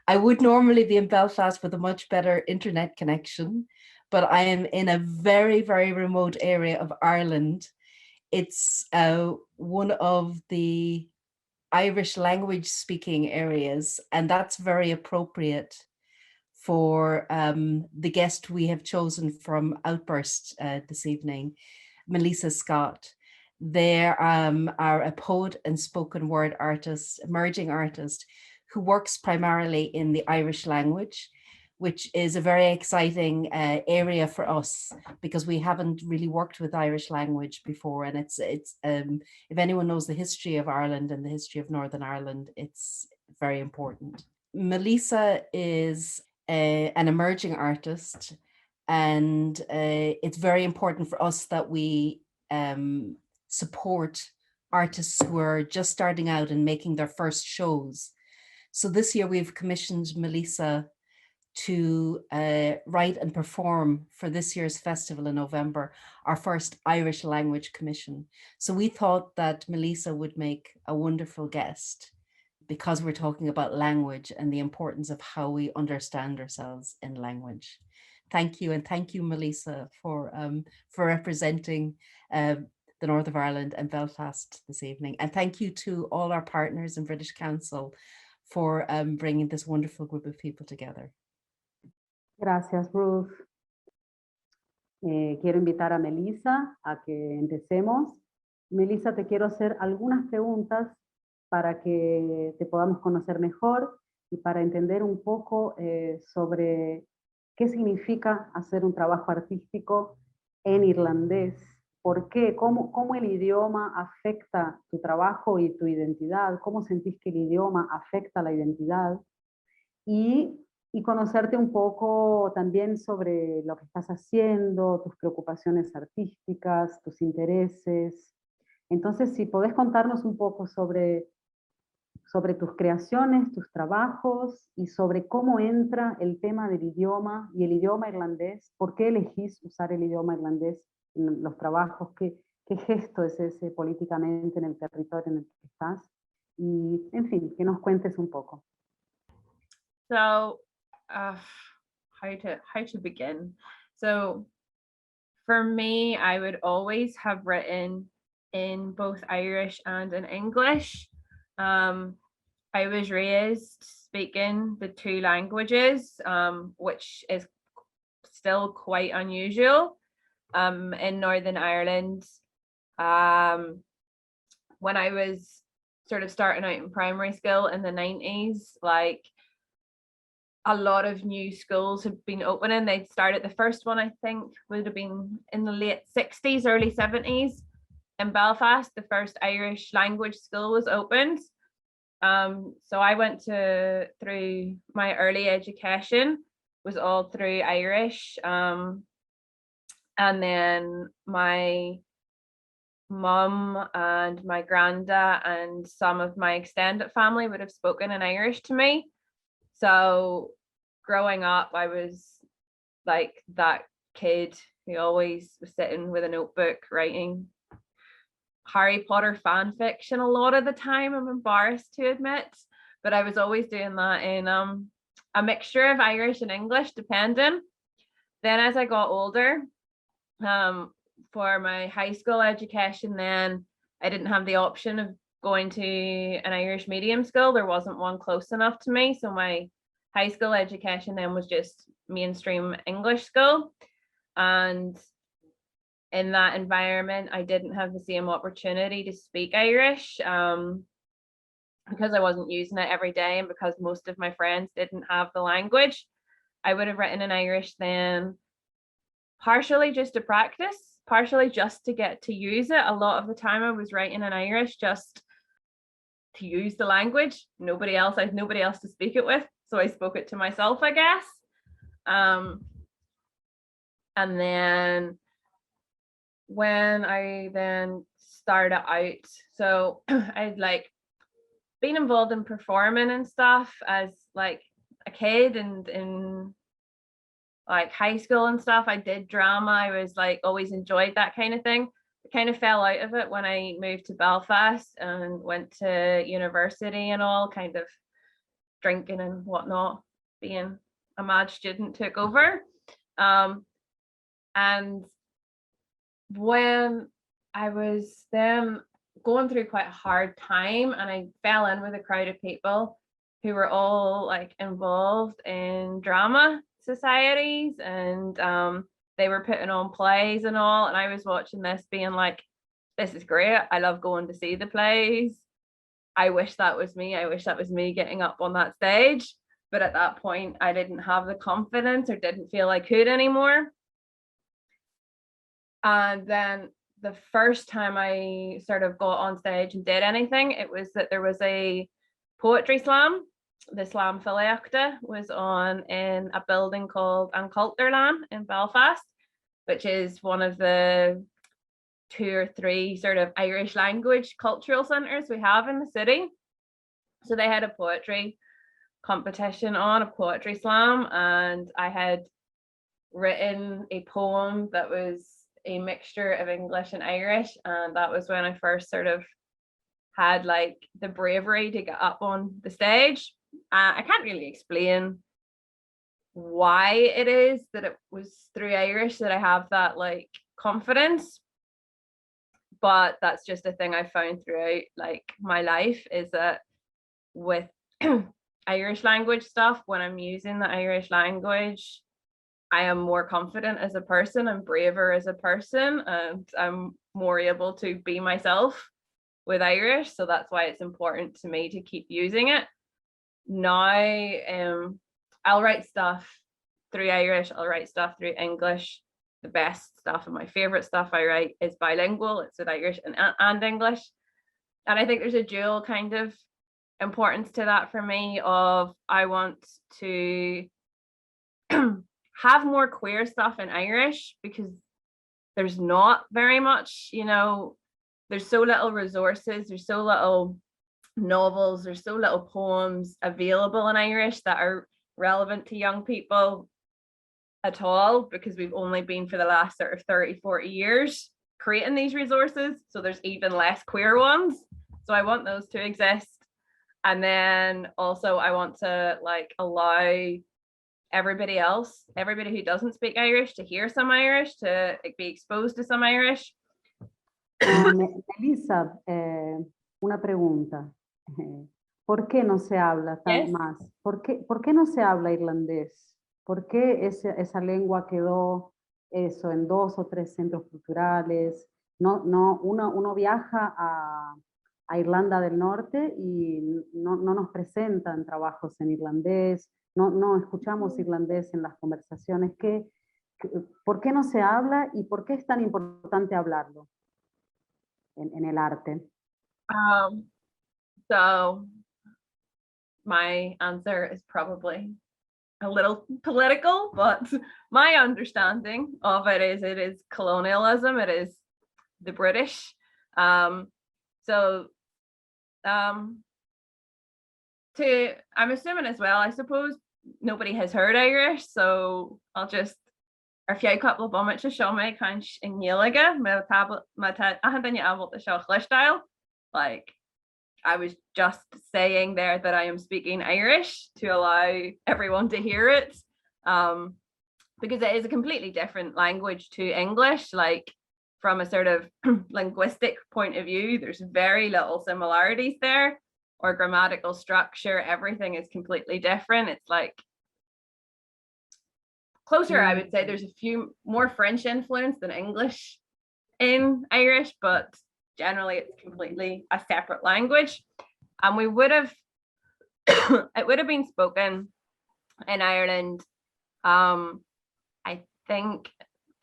I would normally be in Belfast with a much better internet connection, but I am in a very, very remote area of Ireland. It's one of the Irish language speaking areas, and that's very appropriate for the guest we have chosen from Outburst this evening, Maoilíosa Scott. They are a poet and spoken word artist, emerging artist, who works primarily in the Irish language, which is a very exciting area for us because we haven't really worked with Irish language before. And it's if anyone knows the history of Ireland and the history of Northern Ireland, it's very important. Maoilíosa is an emerging artist, and it's very important for us that we support artists who are just starting out and making their first shows. So this year we've commissioned Maoilíosa to write and perform for this year's festival in November, our first Irish language commission. So we thought that Maoilíosa would make a wonderful guest because we're talking about language and the importance of how we understand ourselves in language. Thank you, and thank you, Maoilíosa, for representing the North of Ireland and Belfast this evening. And thank you to all our partners in British Council for bringing this wonderful group of people together. Gracias, Ruth. Quiero invitar a Maoilíosa a que empecemos. Maoilíosa, te quiero hacer algunas preguntas para que te podamos conocer mejor y para entender un poco sobre qué significa hacer un trabajo artístico en irlandés. ¿Por qué? ¿Cómo el idioma afecta tu trabajo y tu identidad? ¿Cómo sentís que el idioma afecta la identidad? Y conocerte un poco también sobre lo que estás haciendo, tus preocupaciones artísticas, tus intereses. Entonces, si podés contarnos un poco sobre tus creaciones, tus trabajos y sobre cómo entra el tema del idioma y el idioma irlandés, por qué elegís usar el idioma irlandés en los trabajos, qué gesto es ese políticamente en el territorio en el que estás, y en fin, que nos cuentes un poco. So, how to begin? So, for me, I would always have written in both Irish and in English. I was raised speaking the two languages, which is still quite unusual in Northern Ireland. When I was sort of starting out in primary school in the 90s, like a lot of new schools had been opening. They'd started, the first one I think would have been in the late 60s, early 70s in Belfast. The first Irish language school was opened. So I went through my early education was all through Irish. And then my mum and my granda and some of my extended family would have spoken in Irish to me. So growing up, I was like that kid who always was sitting with a notebook writing Harry Potter fan fiction a lot of the time, I'm embarrassed to admit, but I was always doing that in a mixture of Irish and English, depending. Then as I got older, for my high school education, then I didn't have the option of going to an Irish medium school. There wasn't one close enough to me, so my high school education then was just mainstream English school. And in that environment, I didn't have the same opportunity to speak Irish because I wasn't using it every day, and because most of my friends didn't have the language. I would have written in Irish then, partially just to practice, partially just to get to use it. A lot of the time I was writing in Irish just to use the language. I had nobody else to speak it with, so I spoke it to myself, I guess. And then when I then started out, so I'd like been involved in performing and stuff as like a kid, and in like high school and stuff. I did drama. I was like always enjoyed that kind of thing. I kind of fell out of it when I moved to Belfast and went to university and all, kind of drinking and whatnot, being a mad student, took over. And when I was then going through quite a hard time, and I fell in with a crowd of people who were all like involved in drama societies, and they were putting on plays and all, and I was watching this being like, this is great, I love going to see the plays, I wish that was me, I wish that was me getting up on that stage. But at that point I didn't have the confidence, or didn't feel I could anymore. And then the first time I sort of got on stage and did anything, it was that there was a poetry slam. The Slam Filiachta was on in a building called An Culturlan in Belfast, which is one of the 2 or 3 sort of Irish language cultural centres we have in the city. So they had a poetry competition on, a poetry slam, and I had written a poem that was a mixture of English and Irish, and that was when I first sort of had like the bravery to get up on the stage. I can't really explain why it is that it was through Irish that I have that like confidence, but that's just a thing I found throughout like my life, is that with Irish language stuff, when I'm using the Irish language, I am more confident as a person, I'm braver as a person, and I'm more able to be myself with Irish. So that's why it's important to me to keep using it. Now I'll write stuff through Irish, I'll write stuff through English. The best stuff and my favorite stuff I write is bilingual, it's with Irish and English. And I think there's a dual kind of importance to that for me, of I want to have more queer stuff in Irish, because there's not very much, you know, there's so little resources, there's so little novels, there's so little poems available in Irish that are relevant to young people at all, because we've only been for the last sort of 30-40 years creating these resources, so there's even less queer ones. So I want those to exist. And then also I want to like allow everybody else, everybody who doesn't speak Irish, to hear some Irish, to like, be exposed to some Irish. Melissa, una pregunta. ¿Por qué no se habla tan más? ¿Por qué no se habla irlandés? ¿Por qué esa lengua quedó eso en 2 o 3 centros culturales? Uno viaja a Irlanda del Norte y no nos presentan trabajos en irlandés, no escuchamos irlandés en las conversaciones. ¿Por qué no se habla y por qué es tan importante hablarlo en el arte? So my answer is probably a little political, but my understanding of it is colonialism, it is the British. I'm assuming as well, I suppose nobody has heard Irish, so I'll just ar fiú couple bummit se seo mé caiint in Gaeilge like I was just saying there that I am speaking Irish to allow everyone to hear it, because it is a completely different language to English. Like from a sort of linguistic point of view, there's very little similarities there, or grammatical structure, everything is completely different. It's like closer, I would say there's a few more French influence than English in Irish, but generally it's completely a separate language. And we would have it would have been spoken in Ireland I think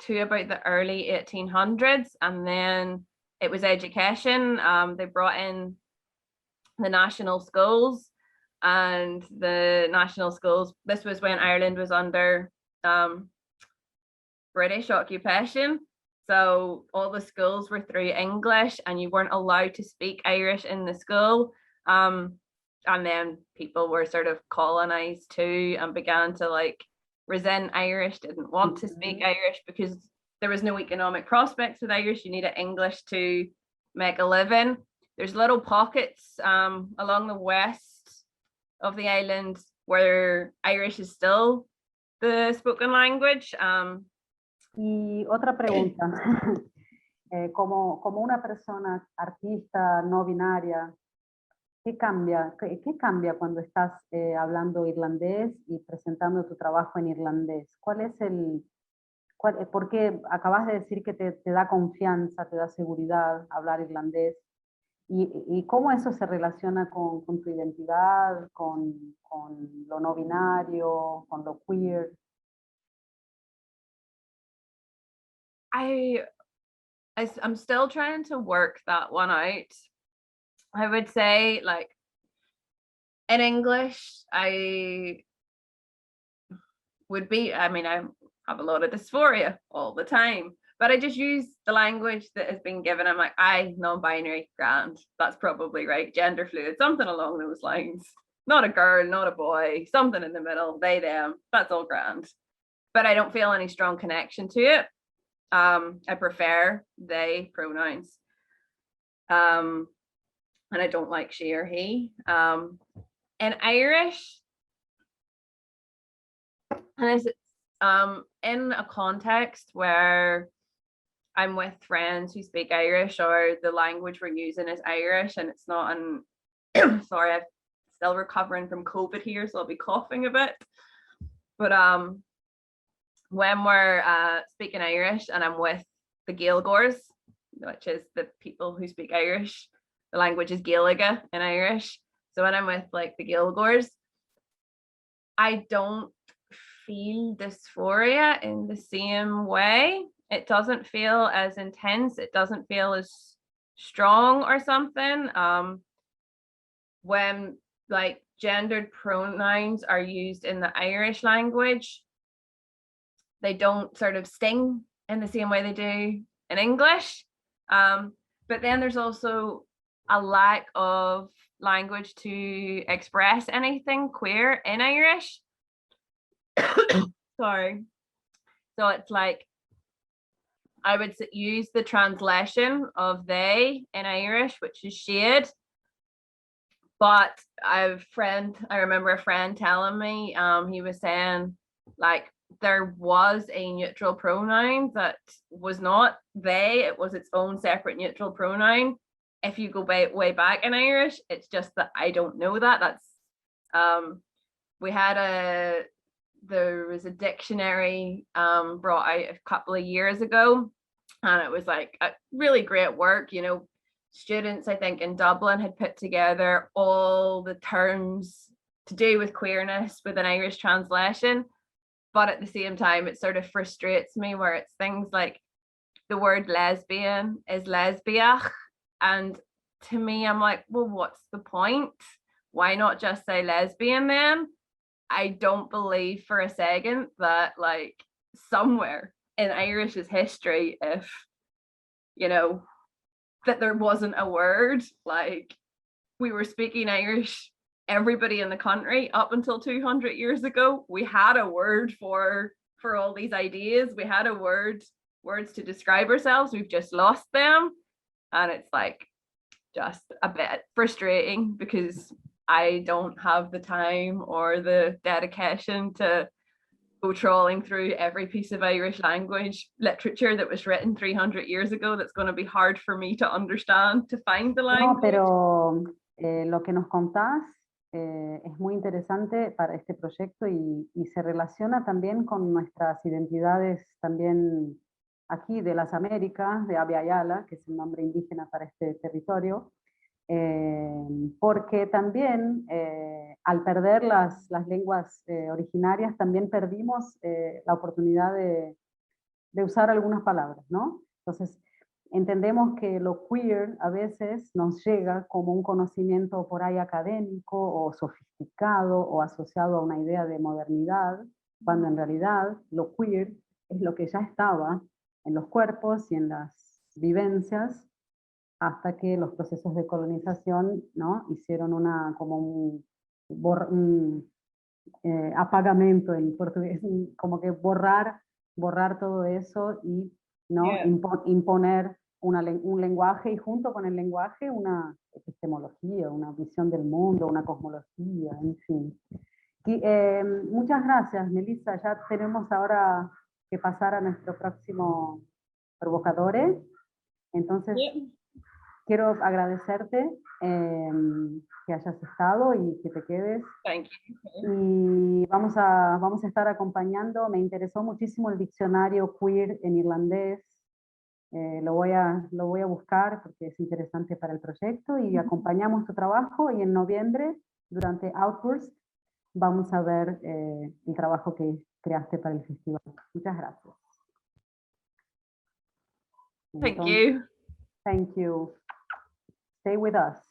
to about the early 1800s, and then it was education. They brought in the national schools, and the national schools, this was when Ireland was under British occupation. So all the schools were through English, and you weren't allowed to speak Irish in the school. And then people were sort of colonized too, and began to like resent Irish, didn't want to speak Irish because there was no economic prospects with Irish. You needed English to make a living. There's little pockets along the west of the island where Irish is still the spoken language. Y otra pregunta, como una persona artista no binaria, ¿qué cambia cuando estás hablando irlandés y presentando tu trabajo en irlandés? ¿Cuál es porque acabas de decir que te da confianza, te da seguridad hablar irlandés? ¿Y cómo eso se relaciona con tu identidad, con lo no binario, con lo queer? I'm still trying to work that one out. I would say, like, in English, I have a lot of dysphoria all the time, but I just use the language that has been given. I'm like, non-binary, grand, that's probably right, gender fluid, something along those lines. Not a girl, not a boy, something in the middle, they, them, that's all grand. But I don't feel any strong connection to it. I prefer they pronouns. And I don't like she or he. In Irish, and in a context where I'm with friends who speak Irish, or the language we're using is Irish and it's not sorry, I'm still recovering from COVID here, so I'll be coughing a bit. But when we're speaking Irish and I'm with the Gaeilgeoirs, which is the people who speak Irish, the language is Gaeilge in Irish. So when I'm with like the Gaeilgeoirs, I don't feel dysphoria in the same way. It doesn't feel as intense. It doesn't feel as strong or something. When like gendered pronouns are used in the Irish language, they don't sort of sting in the same way they do in English. But then there's also a lack of language to express anything queer in Irish. Sorry. So it's like, I would use the translation of they in Irish, which is shade. But I remember a friend telling me, he was saying like there was a neutral pronoun that was not they, it was its own separate neutral pronoun. If you go way back in Irish, it's just that I don't know that. That's there was a dictionary brought out a couple of years ago, and it was like a really great work. You know, students, I think in Dublin, had put together all the terms to do with queerness with an Irish translation. But at the same time, it sort of frustrates me where it's things like the word lesbian is lesbiach. And to me, I'm like, well, what's the point? Why not just say lesbian then? I don't believe for a second that like somewhere in Irish's history, if, you know, that there wasn't a word, like we were speaking Irish, everybody in the country up until 200 years ago, we had a word for all these ideas. We had words to describe ourselves. We've just lost them. And it's like just a bit frustrating because I don't have the time or the dedication to go trawling through every piece of Irish language literature that was written 300 years ago. That's going to be hard for me to understand, to find the language. No, pero lo que nos contás es muy interesante para este proyecto y se relaciona también con nuestras identidades también aquí de las Américas, de Abya Yala, que es el nombre indígena para este territorio, porque también al perder las lenguas originarias también perdimos la oportunidad de usar algunas palabras, ¿no? Entonces, entendemos que lo queer a veces nos llega como un conocimiento por ahí académico o sofisticado o asociado a una idea de modernidad, cuando en realidad lo queer es lo que ya estaba en los cuerpos y en las vivencias hasta que los procesos de colonización, ¿no? Hicieron como un apagamento en portugués, como que borrar todo eso y, ¿no? Yeah. Imponer un lenguaje y junto con el lenguaje una epistemología, una visión del mundo, una cosmología, en fin. Muchas gracias, Melissa. Ya tenemos ahora que pasar a nuestro próximo provocadores. Entonces, quiero agradecerte que hayas estado y que te quedes. Thank you. Y vamos a estar acompañando. Me interesó muchísimo el diccionario queer en irlandés. Lo voy a buscar porque es interesante para el proyecto y acompañamos tu trabajo, y en noviembre, durante Outburst, vamos a ver el trabajo que creaste para el festival. Muchas gracias. Thank you. Thank you. Stay with us.